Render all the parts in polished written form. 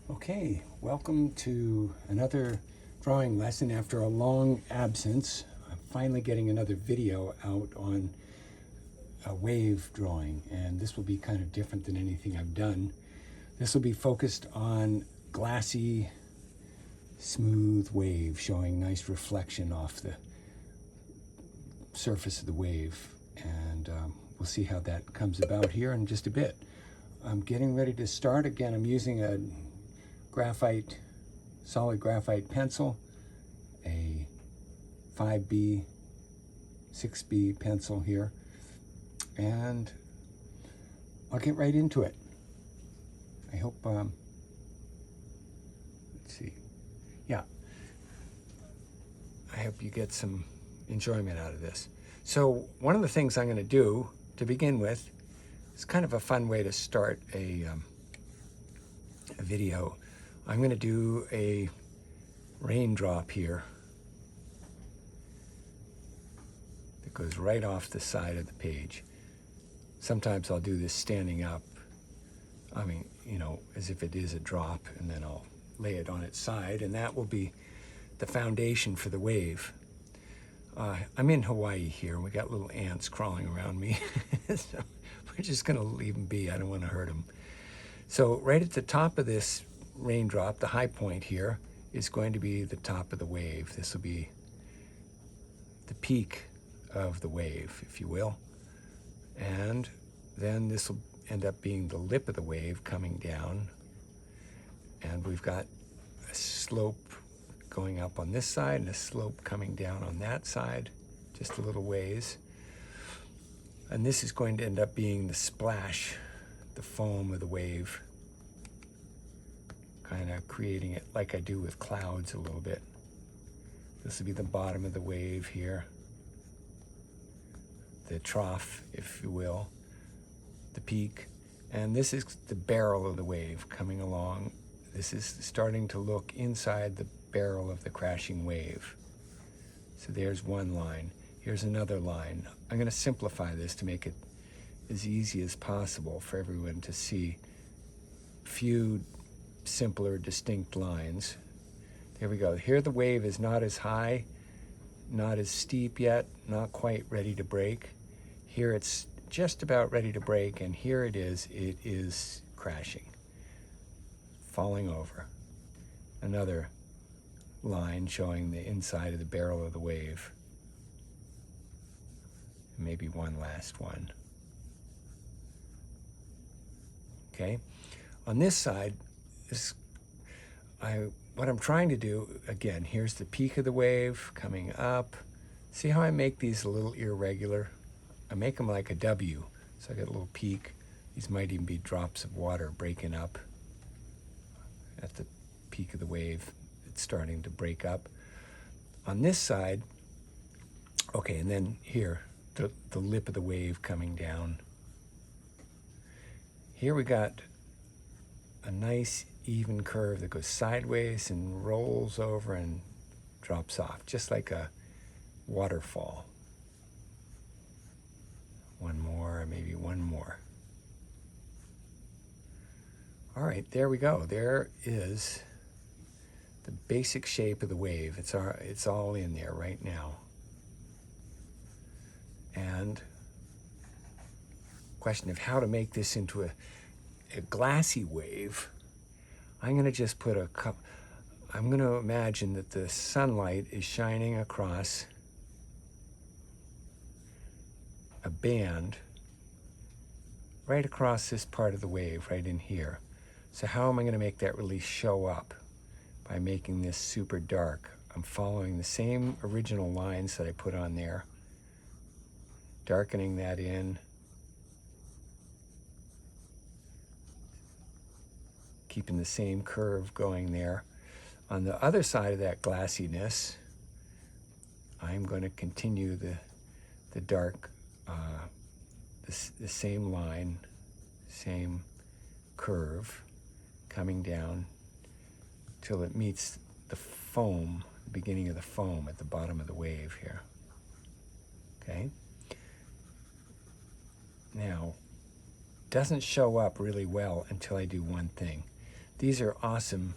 Okay, welcome to another drawing lesson after a long absence. I'm finally getting another video out on a wave drawing, and this will be kind of different than anything I've done. This will be focused on glassy, smooth wave showing nice reflection off the surface of the wave, and we'll see how that comes about here in just a bit. I'm getting ready to start. Again, I'm using a graphite, solid graphite pencil, a 5B, 6B pencil here, and I'll get right into it. I hope, let's see, yeah, I hope you get some enjoyment out of this. So one of the things I'm going to do to begin with is kind of a fun way to start a video. I'm going to do a raindrop here that goes right off the side of the page. Sometimes I'll do this standing up, as if it is a drop, and then I'll lay it on its side, and that will be the foundation for the wave. I'm in Hawaii here. We got little ants crawling around me. So we're just going to leave them be. I don't want to hurt them. So right at the top of this raindrop, the high point here, is going to be the top of the wave. This will be the peak of the wave, if you will. And then this will end up being the lip of the wave coming down. And we've got a slope going up on this side and a slope coming down on that side, just a little ways. And this is going to end up being the splash, the foam of the wave, kind of creating it like I do with clouds a little bit. This will be the bottom of the wave here, the trough, if you will, the peak, and this is the barrel of the wave coming along. This is starting to look inside the barrel of the crashing wave. So there's one line. Here's another line. I'm going to simplify this to make it as easy as possible for everyone to see. Few simpler, distinct lines. There we go. Here the wave is not as high, not as steep yet, not quite ready to break. Here it's just about ready to break, and here it is crashing, falling over. Another line showing the inside of the barrel of the wave. And maybe one last one. Okay, on this side, what I'm trying to do, again, here's the peak of the wave coming up. See how I make these a little irregular? I make them like a W, so I got a little peak. These might even be drops of water breaking up at the peak of the wave. It's starting to break up. On this side, okay, and then here, the lip of the wave coming down. Here we got a nice even curve that goes sideways and rolls over and drops off, just like a waterfall. One more, maybe one more. All right, there we go. There is the basic shape of the wave. It's all in there right now. And question of how to make this into a glassy wave. I'm going to just put I'm going to imagine that the sunlight is shining across a band right across this part of the wave, right in here. So how am I going to make that really show up? By making this super dark. I'm following the same original lines that I put on there, darkening that in, keeping the same curve going there. On the other side of that glassiness, I'm going to continue the dark, the same line, same curve, coming down till it meets the foam, the beginning of the foam at the bottom of the wave here. Okay? Now, doesn't show up really well until I do one thing. These are awesome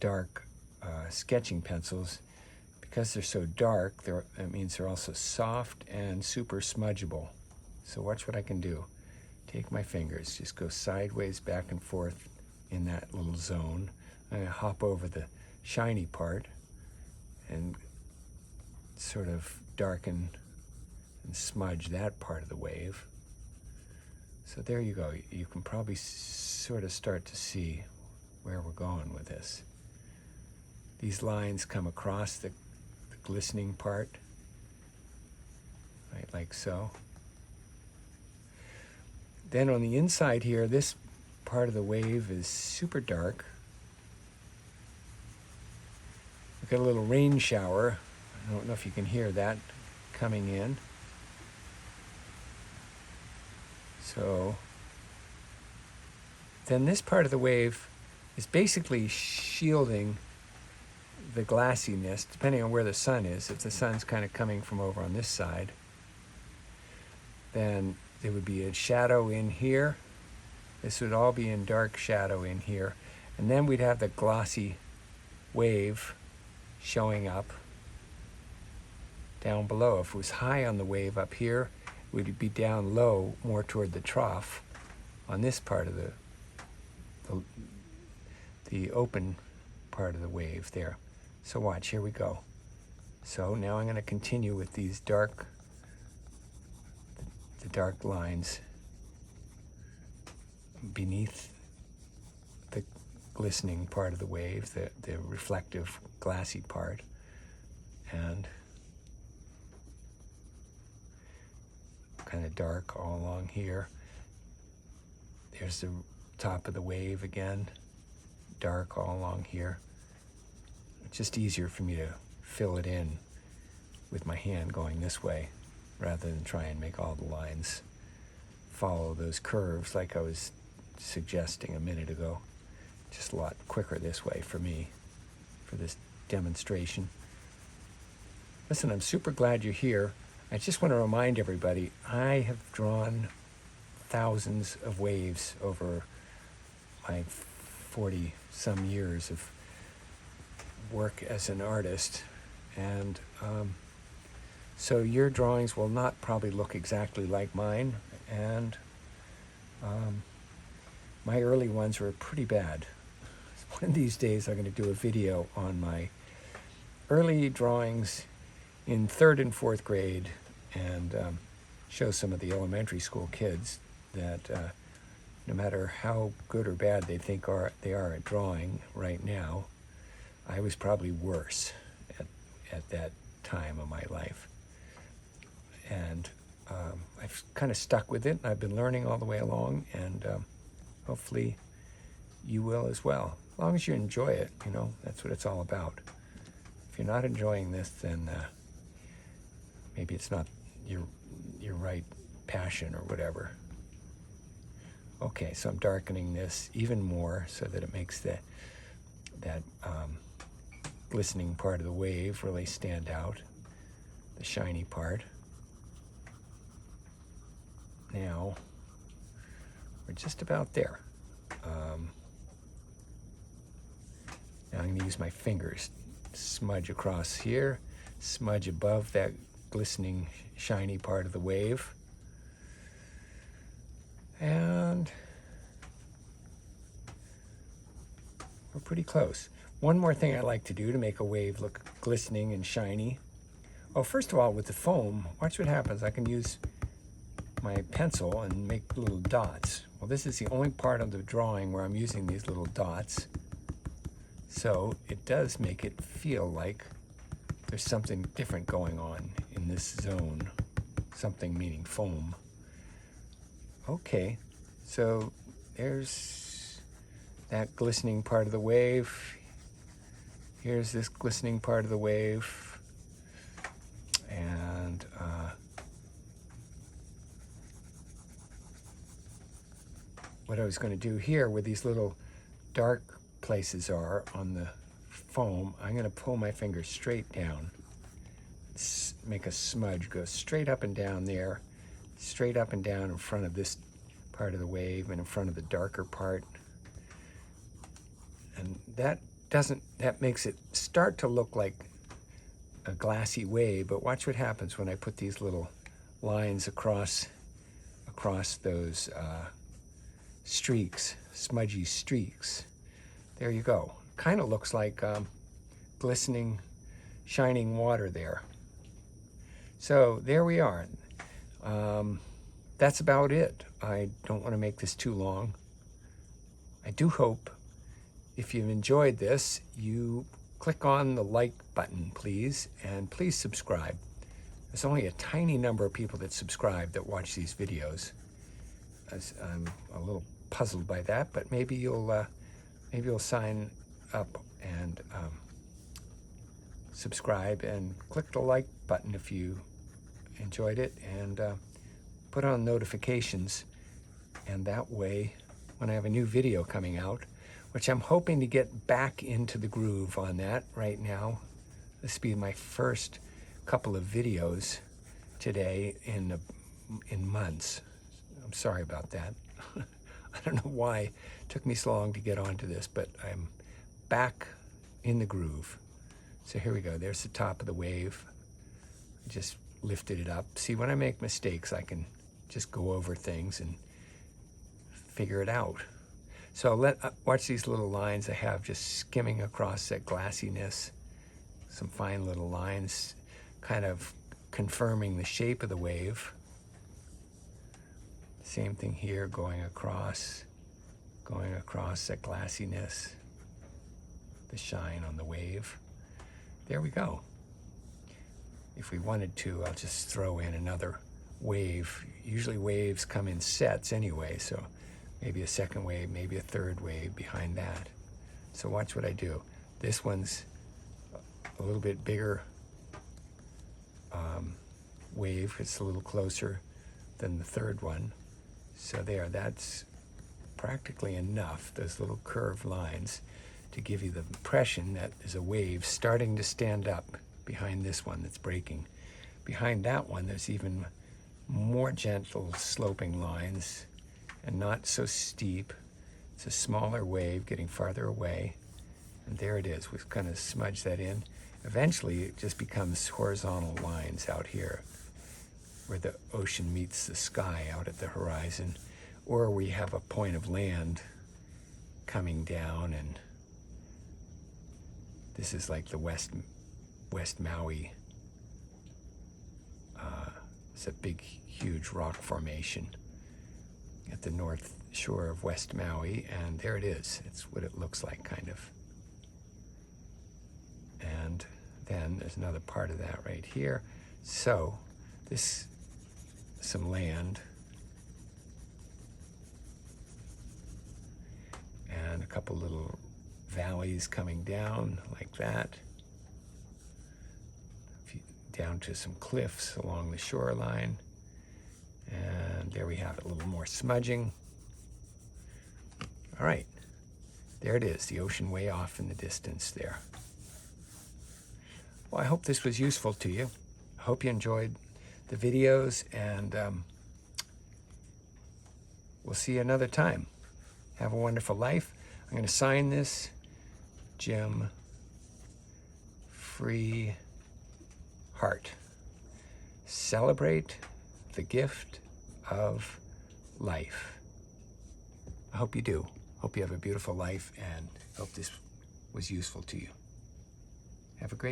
dark sketching pencils. Because they're so dark, that means they're also soft and super smudgeable. So watch what I can do. Take my fingers, just go sideways back and forth in that little zone. I'm gonna hop over the shiny part and sort of darken and smudge that part of the wave. So there you go. You can probably sort of start to see where we're going with this. These lines come across the glistening part, right, like so. Then on the inside here, this part of the wave is super dark. We've got a little rain shower. I don't know if you can hear that coming in. So then this part of the wave is basically shielding the glassiness, depending on where the sun is. If the sun's kind of coming from over on this side, then there would be a shadow in here. This would all be in dark shadow in here. And then we'd have the glossy wave showing up down below. If it was high on the wave up here, it would be down low, more toward the trough on this part of the open part of the wave there. So watch, here we go. So now I'm going to continue with these the dark lines beneath the glistening part of the wave, the reflective glassy part, and kind of dark all along here. There's the top of the wave again, dark all along here. It's just easier for me to fill it in with my hand going this way rather than try and make all the lines follow those curves like I was suggesting a minute ago. Just a lot quicker this way for me, for this demonstration. Listen, I'm super glad you're here. I just want to remind everybody, I have drawn thousands of waves over my 40-some years of work as an artist, and so your drawings will not probably look exactly like mine, and my early ones were pretty bad. One of these days I'm going to do a video on my early drawings in 3rd and 4th grade and show some of the elementary school kids that no matter how good or bad they think they are at drawing right now, I was probably worse at that time of my life. And I've kind of stuck with it. I've been learning all the way along, and hopefully you will as well. As long as you enjoy it, you know, that's what it's all about. If you're not enjoying this, then maybe it's not your right passion or whatever. Okay, so I'm darkening this even more so that it makes that glistening part of the wave really stand out, the shiny part. Now, we're just about there. Now I'm going to use my fingers, smudge across here, smudge above that glistening, shiny part of the wave. And we're pretty close. One more thing I like to do to make a wave look glistening and shiny. Oh, first of all, with the foam, watch what happens. I can use my pencil and make little dots. Well, this is the only part of the drawing where I'm using these little dots. So it does make it feel like there's something different going on in this zone. Something meaning foam. Okay, so there's that glistening part of the wave. Here's this glistening part of the wave. And what I was going to do here where these little dark places are on the foam, I'm going to pull my finger straight down. Make a smudge go straight up and down there, straight up and down in front of this part of the wave and in front of the darker part. that makes it start to look like a glassy wave, but watch what happens when I put these little lines across those streaks, smudgy streaks. There you go. Kind of looks like glistening, shining water there. So there we are. That's about it. I don't want to make this too long. I do hope if you've enjoyed this, you click on the like button, please, and please subscribe. There's only a tiny number of people that subscribe that watch these videos. I'm a little puzzled by that, but maybe you'll sign up and subscribe and click the like button if you enjoyed it, and put on notifications, and that way when I have a new video coming out, which I'm hoping to get back into the groove on that right now. This will be my first couple of videos today in months. I'm sorry about that. I don't know why it took me so long to get onto this, but I'm back in the groove. So here we go. There's the top of the wave. Just lifted it up. See, when I make mistakes, I can just go over things and figure it out. So watch these little lines I have just skimming across that glassiness. Some fine little lines kind of confirming the shape of the wave. Same thing here, going across that glassiness, the shine on the wave. There we go. If we wanted to, I'll just throw in another wave. Usually waves come in sets anyway, so maybe a second wave, maybe a third wave behind that. So watch what I do. This one's a little bit bigger wave. It's a little closer than the third one. So there, that's practically enough, those little curved lines, to give you the impression that there's a wave starting to stand up behind this one that's breaking. Behind that one, there's even more gentle sloping lines and not so steep. It's a smaller wave getting farther away. And there it is. We've kind of smudged that in. Eventually, it just becomes horizontal lines out here where the ocean meets the sky out at the horizon. Or we have a point of land coming down, and this is like the West Maui. It's a big, huge rock formation at the north shore of West Maui, and there it is. It's what it looks like, kind of. And then there's another part of that right here. So this, some land, and a couple little valleys coming down like that, down to some cliffs along the shoreline. And there we have it, a little more smudging. All right, there it is, the ocean way off in the distance there. Well, I hope this was useful to you. I hope you enjoyed the videos, and we'll see you another time. Have a wonderful life. I'm going to sign this, Jim Free Heart. Celebrate the gift of life. I hope you do. Hope you have a beautiful life, and hope this was useful to you. Have a great